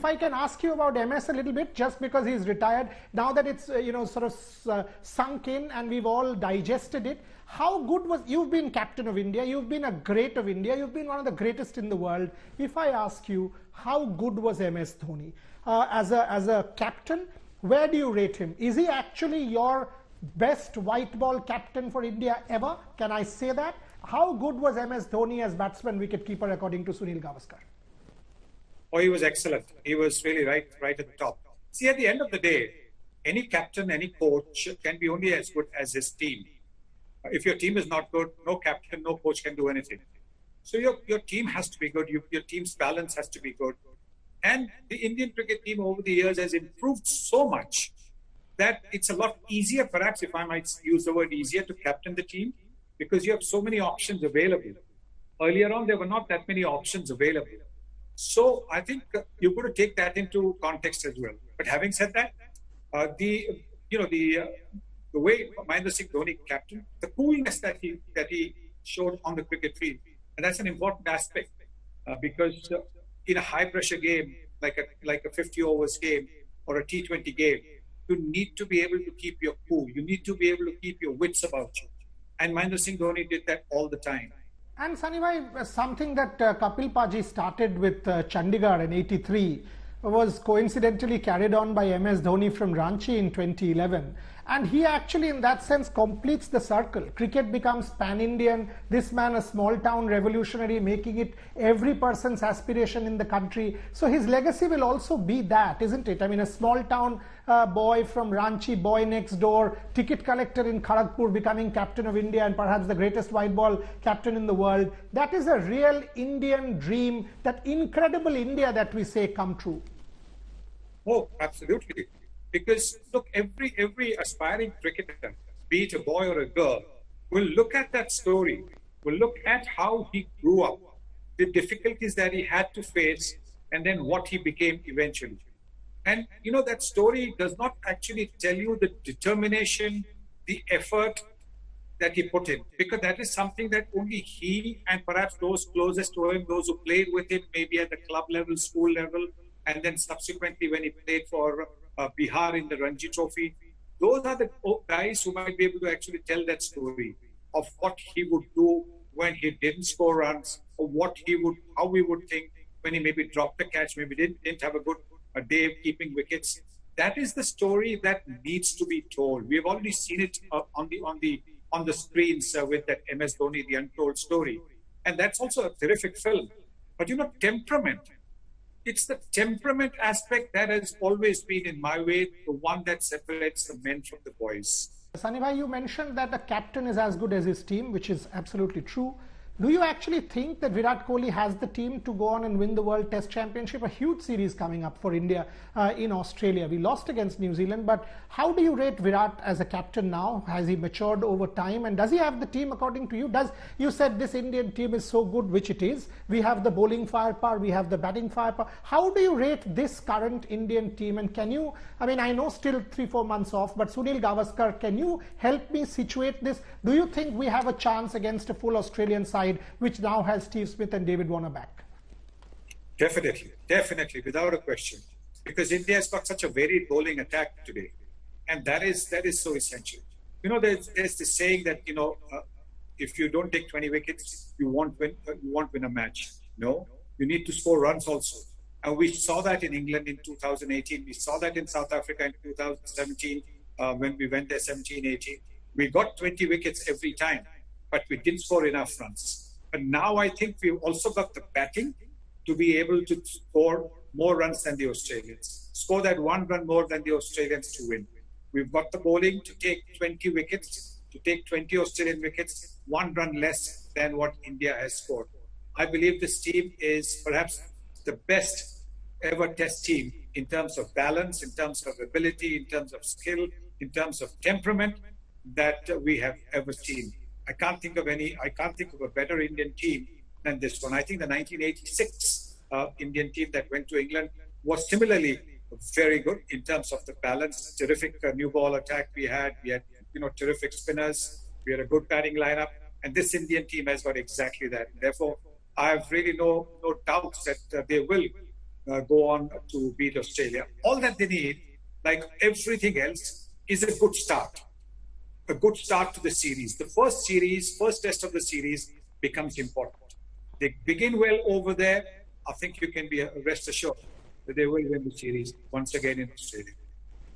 I can ask you about MS a little bit, just because he's retired, now that it's sort of sunk in and we've all digested it, how good was, you've been captain of India, you've been a great of India, you've been one of the greatest in the world. If I ask you, how good was MS Dhoni as a captain? Where do you rate him? Is he actually your best white ball captain for India ever? Can I say that? How good was MS Dhoni as batsman wicketkeeper according to Sunil Gavaskar? Oh, he was excellent. He was really right at the top. See, at the end of the day, any captain, any coach can be only as good as his team. If your team is not good, no captain, no coach can do anything. So your team has to be good. Your team's balance has to be good. And the Indian cricket team over the years has improved so much that it's a lot easier, perhaps if I might use the word easier, to captain the team, because you have so many options available. Earlier on, there were not that many options available. So I think you've got to take that into context as well. But having said that, the way Mahendra Singh Dhoni captained, the coolness that he showed on the cricket field, and that's an important aspect because in a high pressure game like a 50 overs game or a T20 game, you need to be able to keep your cool. You need to be able to keep your wits about you. And Mahendra Singh Dhoni did that all the time. And Sunny bhai, something that Kapil Paji started with Chandigarh in '83 was coincidentally carried on by MS Dhoni from Ranchi in 2011. And he actually, in that sense, completes the circle. Cricket becomes pan-Indian. This man, a small-town revolutionary, making it every person's aspiration in the country. So his legacy will also be that, isn't it? I mean, a small-town boy from Ranchi, boy next door, ticket collector in Kharagpur, becoming captain of India and perhaps the greatest white ball captain in the world. That is a real Indian dream, that incredible India that we say come true. Oh, absolutely. Because look, every aspiring cricketer, be it a boy or a girl, will look at that story, will look at how he grew up, the difficulties that he had to face, and then what he became eventually. And that story does not actually tell you the determination, the effort that he put in, because that is something that only he and perhaps those closest to him, those who played with him, maybe at the club level, school level, and then subsequently when he played for Bihar in the Ranji Trophy, those are the guys who might be able to actually tell that story of what he would do when he didn't score runs, or how we would think when he maybe dropped a catch, maybe didn't have a good day keeping wickets. That is the story that needs to be told. We've already seen it on the screens with that MS Dhoni, The Untold Story, and that's also a terrific film. But temperament. It's the temperament aspect that has always been, in my way, the one that separates the men from the boys. Sunny bhai, you mentioned that a captain is as good as his team, which is absolutely true. Do you actually think that Virat Kohli has the team to go on and win the World Test Championship? A huge series coming up for India in Australia. We lost against New Zealand, but how do you rate Virat as a captain now? Has he matured over time, and does he have the team according to you? You said this Indian team is so good, which it is. We have the bowling firepower, we have the batting firepower. How do you rate this current Indian team? And can you, I know still 3-4 months off, but Sunil Gavaskar, can you help me situate this? Do you think we have a chance against a full Australian side, which now has Steve Smith and David Warner back? Definitely, without a question. Because India has got such a varied bowling attack today, and that is so essential. There's this saying that if you don't take 20 wickets, you won't win a match. No, you need to score runs also, and we saw that in England in 2018. We saw that in South Africa in 2017 when we went there 17-18. We got 20 wickets every time, but we didn't score enough runs. But now I think we've also got the batting to be able to score more runs than the Australians. Score that one run more than the Australians to win. We've got the bowling to take 20 wickets, to take 20 Australian wickets, one run less than what India has scored. I believe this team is perhaps the best ever test team in terms of balance, in terms of ability, in terms of skill, in terms of temperament that we have ever seen. I can't think of a better Indian team than this one. I think the 1986 Indian team that went to England was similarly very good in terms of the balance. Terrific new ball attack we had. We had terrific spinners. We had a good batting lineup, and this Indian team has got exactly that. Therefore, I have really no doubts that they will go on to beat Australia. All that they need, like everything else, is a good start. A good start to the series. The first test of the series becomes important. They begin well over there. I think you can be rest assured that they will win the series once again in Australia.